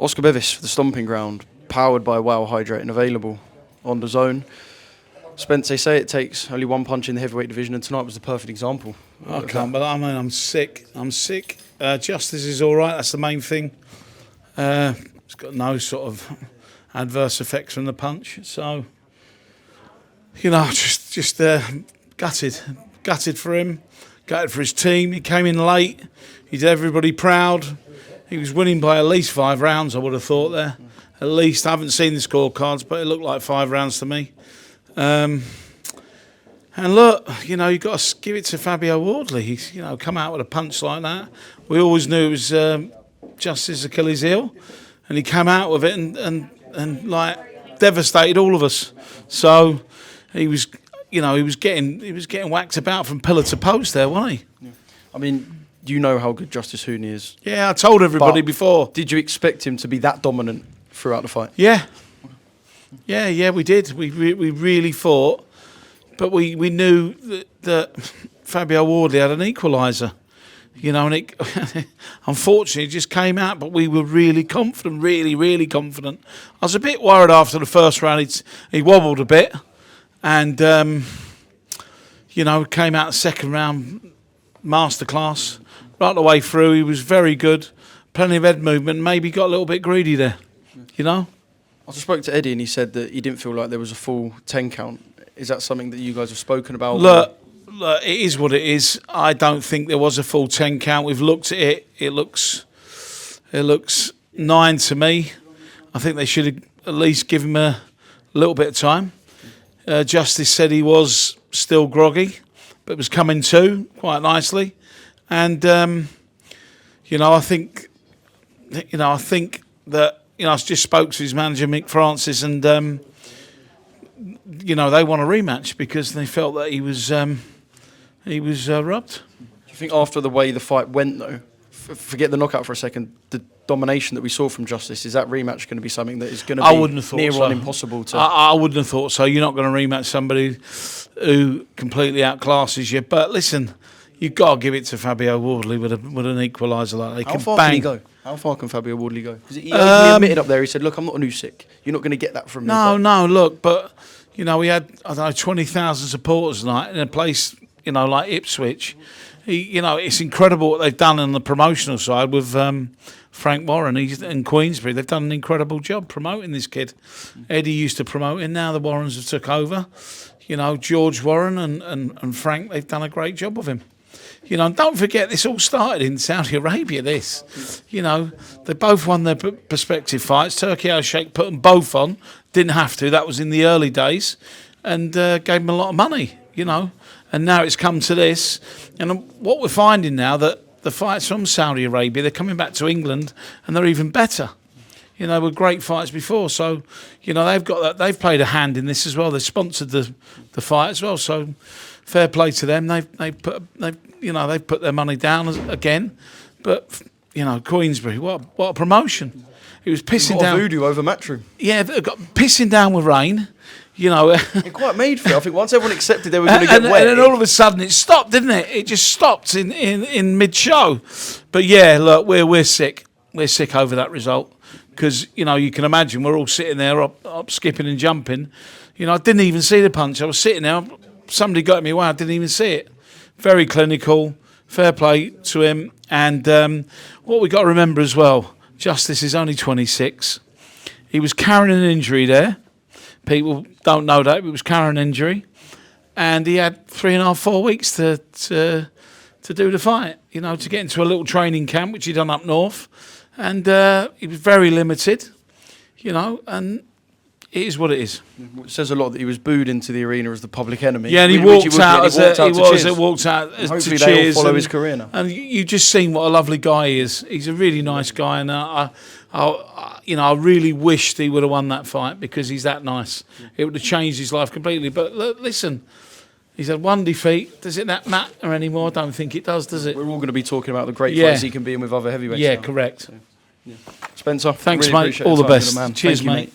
Oscar Bevis for the Stomping Ground, powered by Wow Hydrate and available on DAZN. Spence, they say it takes only one punch in the heavyweight division, and tonight was the perfect example. I can't, but I mean, I'm sick. Justis is all right. That's the main thing. It's got no sort of adverse effects from the punch. So, you know, just gutted for him, gutted for his team. He came in late. He did everybody proud. He was winning by at least 5 rounds, I would have thought there. At least. I haven't seen the scorecards, but it looked like 5 rounds to me. And look, you know, you've got to give it to Fabio Wardley. He's, you know, come out with a punch like that. We always knew it was Justis' Achilles heel, and he came out with it and like devastated all of us. So he was, you know, he was getting whacked about from pillar to post there, wasn't he? Yeah. I mean, you know how good Justis Huni is. Yeah, I told everybody before. Did you expect him to be that dominant throughout the fight? Yeah, we did. We really thought, but we knew that Fabio Wardley had an equaliser, you know, and it unfortunately it just came out. But we were really confident, really confident. I was a bit worried after the first round. He wobbled a bit, and you know, came out the second round, masterclass. Right the way through, he was very good. Plenty of head movement. Maybe got a little bit greedy there, you know. I just spoke to Eddie and he said that he didn't feel like there was a full 10 count. Is that something that you guys have spoken about? Look, it is what it is. I don't think there was a full 10 count. We've looked at it. It looks 9 to me. I think they should have at least given him a little bit of time. Justis said he was still groggy, but was coming to quite nicely. And you know, I think that, you know, I just spoke to his manager Mick Francis, and you know, they want a rematch because they felt that he was robbed. Do you think after the way the fight went, though, forget the knockout for a second, the domination that we saw from Justis, is that rematch going to be something that is going to be near on impossible to? I wouldn't have thought so. You're not going to rematch somebody who completely outclasses you. But listen, you've got to give it to Fabio Wardley with an equaliser like that. How far can he go? How far can Fabio Wardley go? Because he admitted up there, he said, look, I'm not an Usyk. You're not going to get that from me. No, look, but, you know, we had, I don't know, 20,000 supporters tonight in a place, you know, like Ipswich. You know, it's incredible what they've done on the promotional side with Frank Warren and Queensbury. They've done an incredible job promoting this kid. Eddie used to promote him. Now the Warrens have took over. You know, George Warren and Frank, they've done a great job with him. You know, and don't forget, this all started in Saudi Arabia, this. You know, they both won their prospective fights. Turki Al-Sheikh put them both on. Didn't have to. That was in the early days. And gave them a lot of money, you know. And now it's come to this. And what we're finding now, that the fights from Saudi Arabia, they're coming back to England, and they're even better. You know, were great fights before. So, you know, they've got that. They've played a hand in this as well. They've sponsored the fight as well. So, fair play to them. They've put their money down again. But, you know, Queensbury, what a promotion. It was pissing down. Voodoo over Matchroom. Yeah, they got pissing down with rain. You know, it quite made for it. I think once everyone accepted they were going to get wet, and then all of a sudden it stopped, didn't it? It just stopped in mid-show. But yeah, look, we're sick. We're sick over that result because, you know, you can imagine we're all sitting there up skipping and jumping. You know, I didn't even see the punch. I was sitting there. Somebody got me away. I didn't even see it. Very clinical. Fair play to him. And what we got to remember as well, Justis is only 26. He was carrying an injury there. People don't know that, but he was carrying an injury. And he had 3.5, 4 weeks to do the fight, you know, to get into a little training camp, which he done up north. And he was very limited, you know, and it is what it is. It says a lot that he was booed into the arena as the public enemy. Yeah, and he walked out to cheers. Hopefully they will follow his career now. And you just seen what a lovely guy he is. He's a really nice guy, and I really wished he would have won that fight because he's that nice. It would have changed his life completely. But listen, he's had one defeat. Does it that matter anymore? I don't think it does it? We're all going to be talking about the great fights he can be in with other heavyweights. Yeah, now. correct. So, Spencer, thanks, really mate. All the best. Cheers, mate.